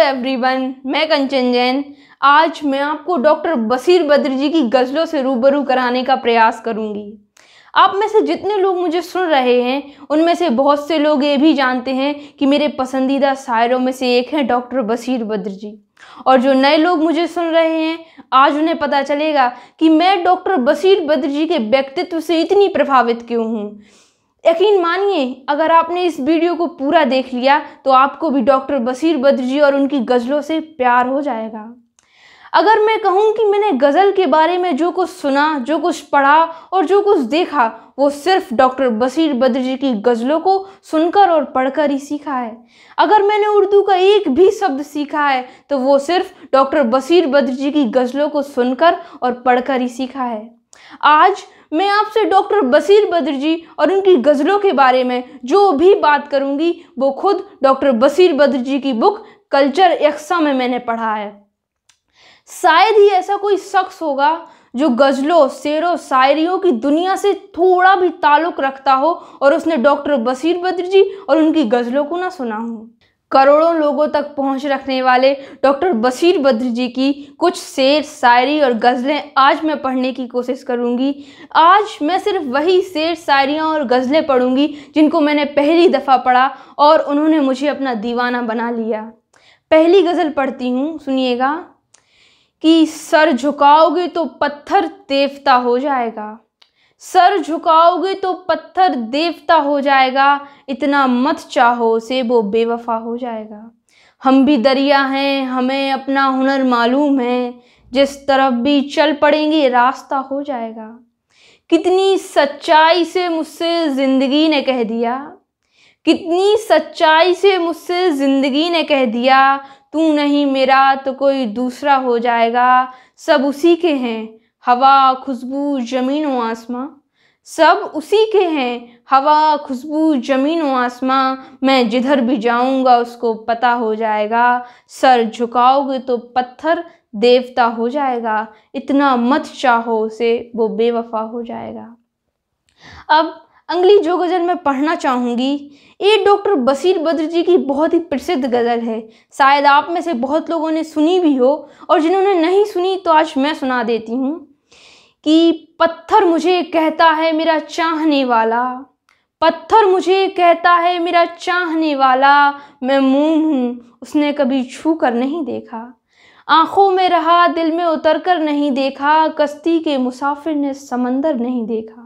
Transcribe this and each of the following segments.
Everyone, मैं कंचन जैन। आज मैं आपको डॉक्टर बशीर बद्र जी की गज़लों से रूबरू कराने का प्रयास करूंगी। आप में से जितने लोग मुझे सुन रहे हैं उनमें से बहुत से लोग ये भी जानते हैं कि मेरे पसंदीदा शायरों में से एक हैं डॉक्टर बशीर बद्र जी। और जो नए लोग मुझे सुन रहे हैं, आज उन्हें पता चलेगा कि मैं डॉक्टर बशीर बद्र जी के व्यक्तित्व से इतनी प्रभावित क्यों हूँ। यकीन मानिए, अगर आपने इस वीडियो को पूरा देख लिया तो आपको भी डॉक्टर बशीर बद्र जी और उनकी गज़लों से प्यार हो जाएगा। अगर मैं कहूँ कि मैंने गज़ल के बारे में जो कुछ सुना, जो कुछ पढ़ा और जो कुछ देखा, वो सिर्फ डॉक्टर बशीर बद्र जी की गज़लों को सुनकर और पढ़कर ही सीखा है। अगर मैंने उर्दू का एक भी शब्द सीखा है तो वो सिर्फ डॉक्टर बशीर बद्र जी की गज़लों को सुनकर और पढ़कर ही सीखा है। आज मैं आपसे डॉक्टर बशीर बद्र जी और उनकी गज़लों के बारे में जो भी बात करूंगी वो खुद डॉक्टर बशीर बद्र जी की बुक कल्चर यकसा में मैंने पढ़ा है। शायद ही ऐसा कोई शख्स होगा जो गज़लों, शेरों, शायरियों की दुनिया से थोड़ा भी ताल्लुक़ रखता हो और उसने डॉक्टर बशीर बद्र जी और उनकी गज़लों को ना सुना हो। करोड़ों लोगों तक पहुंच रखने वाले डॉक्टर बशीर बद्र जी की कुछ शेर, शायरी और गज़लें आज मैं पढ़ने की कोशिश करूंगी। आज मैं सिर्फ वही शेर, शायरियाँ और गज़लें पढ़ूंगी जिनको मैंने पहली दफ़ा पढ़ा और उन्होंने मुझे अपना दीवाना बना लिया। पहली गज़ल पढ़ती हूँ, सुनिएगा। कि सर झुकाओगे तो पत्थर देवता हो जाएगा, सर झुकाओगे तो पत्थर देवता हो जाएगा, इतना मत चाहो से वो बेवफा हो जाएगा। हम भी दरिया हैं, हमें अपना हुनर मालूम है, जिस तरफ भी चल पड़ेंगे रास्ता हो जाएगा। कितनी सच्चाई से मुझसे ज़िंदगी ने कह दिया, कितनी सच्चाई से मुझसे ज़िंदगी ने कह दिया, तू नहीं मेरा तो कोई दूसरा हो जाएगा। सब उसी के हैं, हवा, खुशबू, ज़मीन व आसमां, सब उसी के हैं, हवा, खुशबू, ज़मीन व आसमां, मैं जिधर भी जाऊंगा उसको पता हो जाएगा। सर झुकाओगे तो पत्थर देवता हो जाएगा, इतना मत चाहो से वो बेवफा हो जाएगा। अब अगली जो गज़ल मैं पढ़ना चाहूँगी, ये डॉक्टर बशीर बद्र जी की बहुत ही प्रसिद्ध गज़ल है। शायद आप में से बहुत लोगों ने सुनी भी हो और जिन्होंने नहीं सुनी तो आज मैं सुना देती हूँ। कि पत्थर मुझे कहता है मेरा चाहने वाला, पत्थर मुझे कहता है मेरा चाहने वाला, मैं मोम हूँ उसने कभी छू कर नहीं देखा, आँखों में रहा दिल में उतर कर नहीं देखा, कश्ती के मुसाफिर ने समंदर नहीं देखा।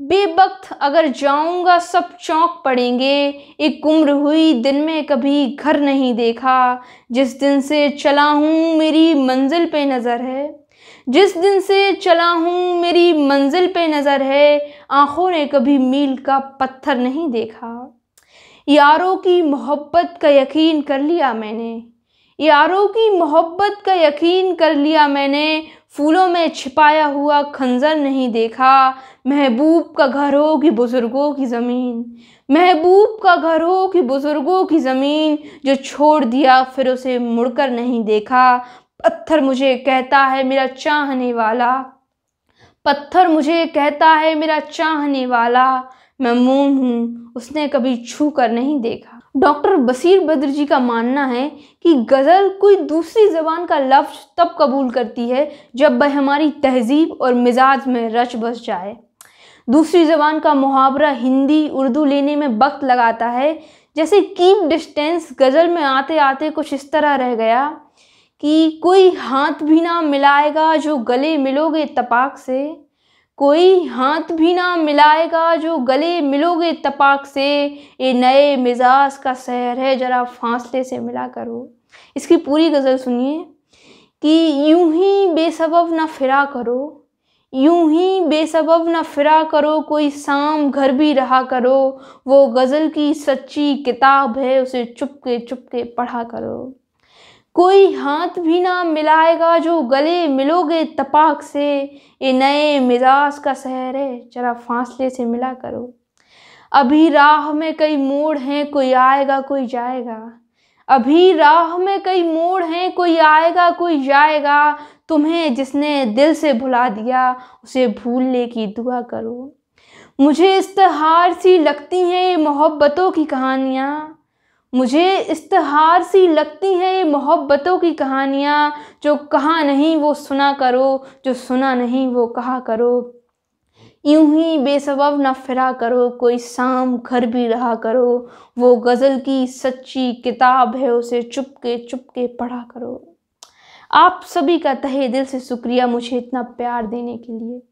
बेवक्त अगर जाऊंगा सब चौंक पड़ेंगे, एक उम्र हुई दिन में कभी घर नहीं देखा, जिस दिन से चला हूँ मेरी मंजिल पे नज़र है, जिस दिन से चला हूँ मेरी मंजिल पे नज़र है, आँखों ने कभी मील का पत्थर नहीं देखा। यारों की मोहब्बत का यकीन कर लिया मैंने, यारों की मोहब्बत का यकीन कर लिया मैंने, फूलों में छिपाया हुआ खंजर नहीं देखा। महबूब का घर हो कि बुजुर्गों की ज़मीन, महबूब का घर हो कि बुजुर्गों की ज़मीन, जो छोड़ दिया फिर उसे मुड़कर नहीं देखा। पत्थर मुझे कहता है मेरा चाहने वाला, पत्थर मुझे कहता है मेरा चाहने वाला, मैं मोम हूँ उसने कभी छू कर नहीं देखा। डॉक्टर बशीर बद्र जी का मानना है कि गज़ल कोई दूसरी ज़बान का लफ्ज़ तब कबूल करती है जब वह हमारी तहज़ीब और मिजाज में रच बस जाए। दूसरी ज़बान का मुहावरा हिंदी, उर्दू लेने में वक्त लगाता है। जैसे कीप डिस्टेंस गज़ल में आते आते कुछ इस तरह रह गया कि कोई हाथ भी ना मिलाएगा जो गले मिलोगे तपाक से, कोई हाथ भी ना मिलाएगा जो गले मिलोगे तपाक से, ये नए मिजाज का शहर है जरा फासले से मिला करो। इसकी पूरी गज़ल सुनिए। कि यूं ही बेसबब ना फिरा करो, यूं ही बेसबब ना फिरा करो, कोई शाम घर भी रहा करो, वो गज़ल की सच्ची किताब है उसे चुपके चुपके पढ़ा करो। कोई हाथ भी ना मिलाएगा जो गले मिलोगे तपाक से, ये नए मिजाज का शहर है जरा फासले से मिला करो। अभी राह में कई मोड़ हैं कोई आएगा कोई जाएगा, अभी राह में कई मोड़ हैं कोई आएगा कोई जाएगा, तुम्हें जिसने दिल से भुला दिया उसे भूलने की दुआ करो। मुझे इस्तेहार सी लगती हैं ये मोहब्बतों की कहानियाँ, मुझे इश्तहार सी लगती हैं ये मोहब्बतों की कहानियाँ, जो कहा नहीं वो सुना करो, जो सुना नहीं वो कहा करो। यूं ही बेसबब न फिरा करो, कोई शाम घर भी रहा करो। वो गज़ल की सच्ची किताब है, उसे चुपके चुपके पढ़ा करो। आप सभी का तहे दिल से शुक्रिया मुझे इतना प्यार देने के लिए।